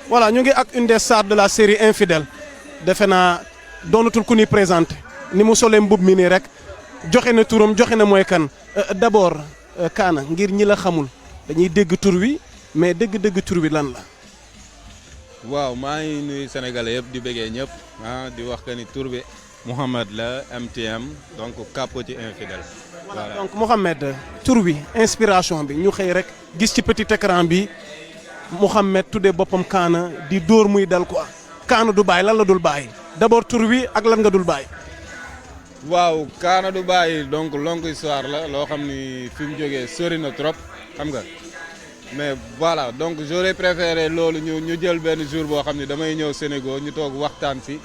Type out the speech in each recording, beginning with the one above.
voilà ñu ngi ak une des stars de la série Infidèles defe naa doonatul ku ñuy présenté ni mu solee mbub mi nii rek joxe na turam joxe na mooy kan d'abord Kaana ngir ñi la xamul dañuy dégg tur wi mais dégg-dégg tur wi lan la. waaw maa ngi nuyu sénégalais yëpp di bëggee ñëpp di wax que ni tur bi Mouhamed la MTM donc Capo ci Infidèles. voilà donc Mouhamed tur wi inspiration bi ñu xëy rek gis ci petit écran bi Mouhamed tuddee boppam Kaana di dóor muy dal quoi Kaana du bàyyi lan la dul bàyyi d'abord tur wi ak lan nga dul bàyyi. waaw Kaana du bàyyi donc longue histoire la loo xam ni fi mu jógee sori na trop xam nga mais voilà donc j'aurais préféré loolu ñu jël benn jour boo xam ni damay ñëw Sénégal ñu toog waxtaan si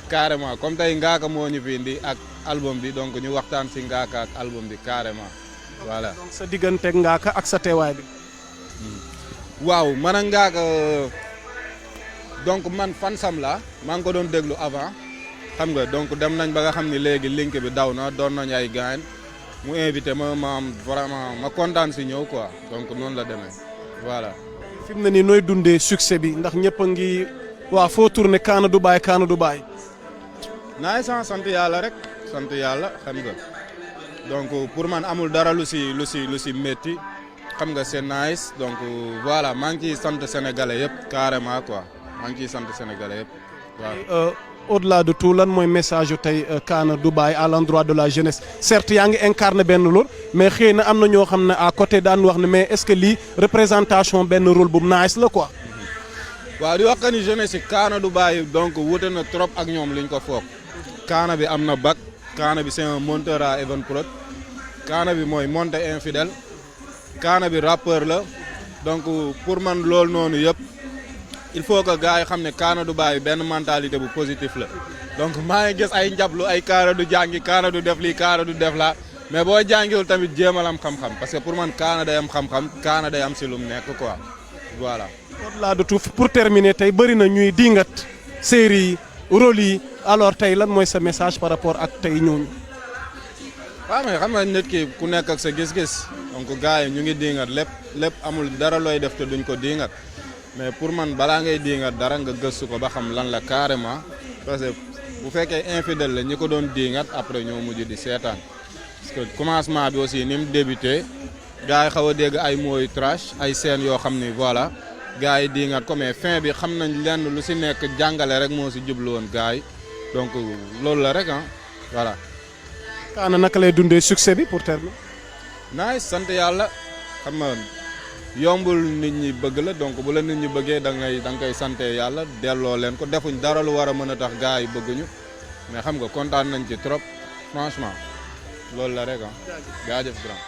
carrément comme tey Ngaaka moo ñu fi indi ak album bi donc ñu waxtaan si Ngaaka ak album bi carrément voilà. donc sa digganteeg Ngaaka ak sa teewaay bi. waaw man ak Ngaaka donc man fan sam la maa ngi ko doon déglu avant. xam nga donc dem nañ ba nga xam ni léegi link bi daw na doon nañ ay gaañ mu invité ma am vraiment ma kontaan si ñëw quoi donc noonu la demee voilà. fi mu ne nii nooy dundee succès bi ndax ñëpp a ngi waa foo tourné Kaana du bàyyi Kaana du bàyyi. naay sant yàlla rek sant yàlla xam nga donc pour man amul dara lu si métti xam nga c'est nice donc voilà maa ngi ciy sant sénégalais yëpp carrément quoi maa ngi ciy sant sénégalais yëpp waaw. au-delà de tout lan mooy message yu tey Kaana du bàyyi à l'endroit de la jeunesse certes yaa ngi incarné benn rôle mais xëy na am na ñoo xam ne à côté daan wax ne mais est-ce que lii représentation benn rôle bu nice la quoi. waaw di wax que ni jeunesse yi Kaana du bàyyi donc wute na trop ak ñoom liñ ko foog. Kaana bi am na bac Kaana bi c'est un monteur à Evenprod Kaana bi mooy monter Infidèles Kaana bi rappeur la donc pour man loolu noonu yëpp. il faut que gars yi xam ne Kaana du bàyyi benn mentalité bu positif la donc maa ngi gis ay njablu ay Kaana du jàngi Kaana du def lii Kaana du def laa mais boo jàngiwul tamit jéemal am xam-xam parce que pour man Kaana day am xam-xam Kaana day am si lu mu nekk quoi voilà. au-delà de tout pour terminer tey bëri na ñuy dingat série yi rôle yi alors tey lan mooy sa message par rapport ak tey ñooñu. waaw mais xam nga nit ki ku nekk ak sa gis-gis donc gars yi ñu ngi dingat lépp amul dara looy def te duñ ko dingat. mais pour man balaa ngay diingat dara nga gëstu ko ba xam lan la carrément parce que bu fekkee Infidèles la ñi ko doon diingat après ñoo mujj di seetaan parce que commencement bi aussi ni mu débuté gars yi xaw a dégg ay mooy trash ay scènes yoo xam ni voilà gars yi diingat ko mais fin bi xam nañ lenn lu si nekk jàngale rek moo si jublu woon gars yi donc loolu la rek voilà. Kaana naka lay dundee succès bi pour terminer. nice sant yàlla xam nga yombul nit ñi bëgg la donc bu la nit ñi bëggee da nga koy sante yàlla delloo leen ko defuñ dara lu war a mën a tax gars yi bëgguñu mais xam nga kontaan nañ ci trop franchement loolu la rek jaajëf grand.